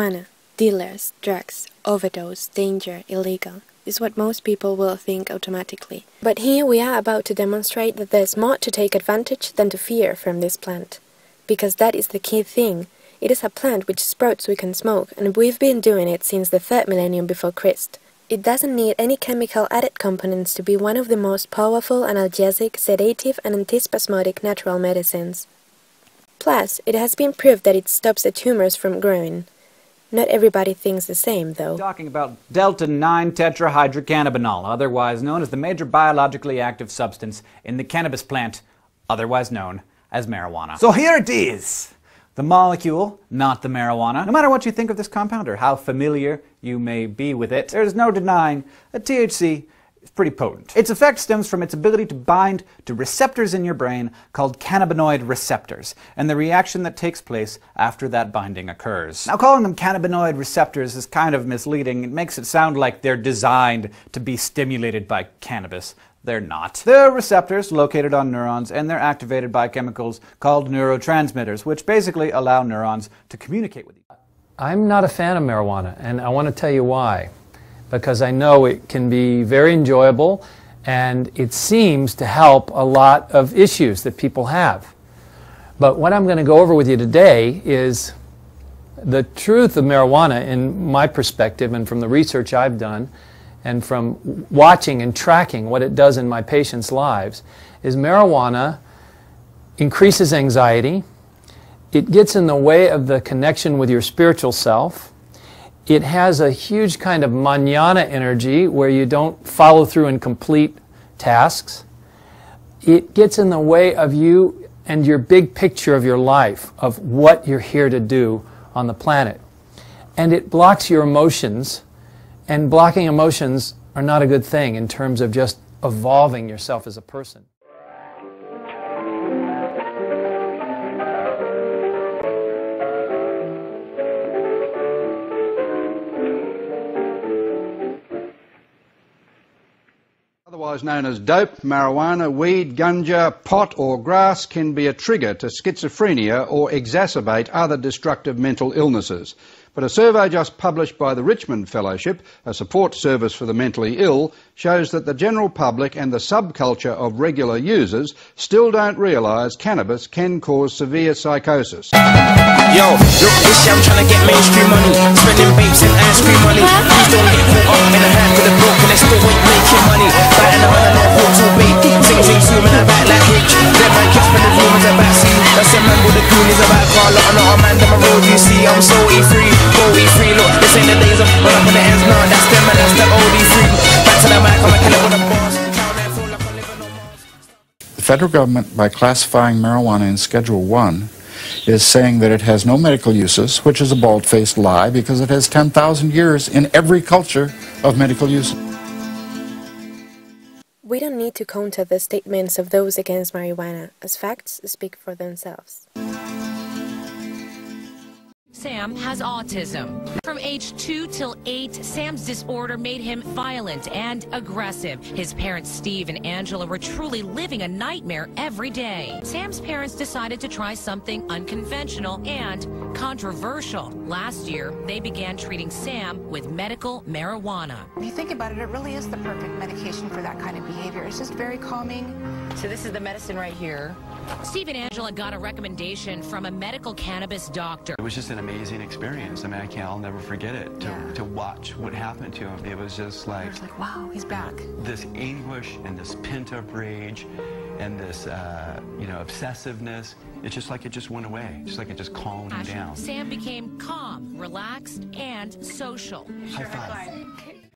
marijuana, dealers, drugs, overdose, danger, illegal, is what most people will think automatically. But here we are about to demonstrate that there's more to take advantage than to fear from this plant. Because that is the key thing. It is a plant which sprouts we can smoke, and we've been doing it since the 3rd millennium before Christ. It doesn't need any chemical added components to be one of the most powerful analgesic, sedative and antispasmodic natural medicines. Plus, it has been proved that it stops the tumors from growing. Not everybody thinks the same, though. Talking about delta-9-tetrahydrocannabinol, otherwise known as the major biologically active substance in the cannabis plant, otherwise known as marijuana. So here it is! The molecule, not the marijuana. No matter what you think of this compound or how familiar you may be with it, there's no denying that THC is pretty potent. Its effect stems from its ability to bind to receptors in your brain called cannabinoid receptors, and the reaction that takes place after that binding occurs. Now, calling them cannabinoid receptors is kind of misleading. It makes it sound like they're designed to be stimulated by cannabis. They're not. They're receptors located on neurons, and they're activated by chemicals called neurotransmitters, which basically allow neurons to communicate with each other. I'm not a fan of marijuana, and I want to tell you why. Because I know it can be very enjoyable, and it seems to help a lot of issues that people have. But what I'm going to go over with you today is the truth of marijuana in my perspective, and from the research I've done, and from watching and tracking what it does in my patients' lives, is marijuana increases anxiety, it gets in the way of the connection with your spiritual self, it has a huge kind of manana energy where you don't follow through and complete tasks, it gets in the way of you and your big picture of your life, of what you're here to do on the planet, and it blocks your emotions. And blocking emotions are not a good thing in terms of just evolving yourself as a person. Otherwise known as dope, marijuana, weed, ganja, pot or grass can be a trigger to schizophrenia or exacerbate other destructive mental illnesses. But a survey just published by the Richmond Fellowship, a support service for the mentally ill, shows that the general public and the subculture of regular users still don't realise cannabis can cause severe psychosis. Yo, look this year I'm trying to get mainstream money, spending babes and ice cream money. Please don't get caught up in a hand with a broke and they still ain't making money. Fighting the man and walk too big, sing zoom and I back like rich. Them man kids from the room is about see. That's your man with the goonies about car, lot of man down my road you see. I'm so E3, go E3, look, this ain't the days of run up on the ends, no, that's them and that's the old E3. Back to the mic, I'm a killer with a boss. The federal government, by classifying marijuana in Schedule 1, is saying that it has no medical uses, which is a bald-faced lie because it has 10,000 years in every culture of medical use. We don't need to counter the statements of those against marijuana, as facts speak for themselves. Sam has autism. From age 2 till 8, Sam's disorder made him violent and aggressive. His parents, Steve and Angela, were truly living a nightmare every day. Sam's parents decided to try something unconventional and controversial. Last year, they began treating Sam with medical marijuana. When you think about it, it really is the perfect medication for that kind of behavior. It's just very calming. So this is the medicine right here. Steve and Angela got a recommendation from a medical cannabis doctor. It was just an amazing experience. I mean, I'll never forget it. To watch what happened to him. It was just like... I was like, wow, he's back. This anguish and this pent-up rage and this, obsessiveness. It's just like it just went away. Just like it just calmed him down. Sam became calm, relaxed, and social. High five.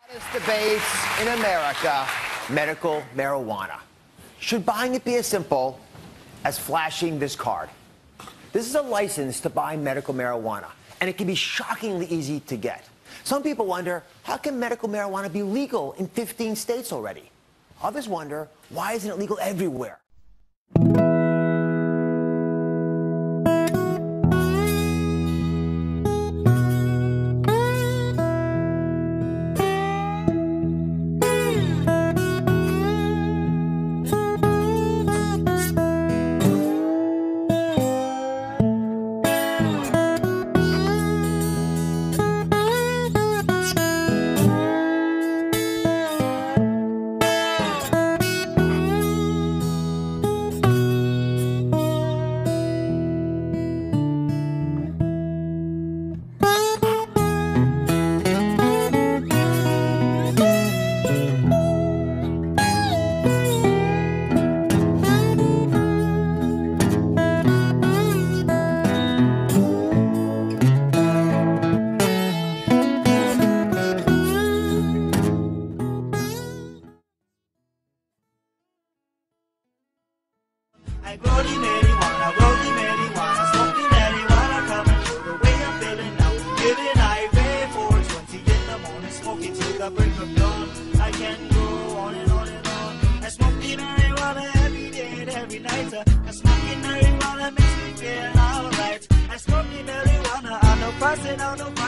Hottest debates in America, medical marijuana. Should buying it be as simple as flashing this card? This is a license to buy medical marijuana, and it can be shockingly easy to get. Some people wonder, how can medical marijuana be legal in 15 states already? Others wonder, why isn't it legal everywhere? I grow the marijuana, smoke the marijuana, come and show the way I'm feeling now. Living highway 420 in the morning, smoking till the break of dawn. I can go on and on and on. I smoke the marijuana every day and every night. I smoke the marijuana makes me feel alright. I smoke the marijuana, I'm no fussing, I'm no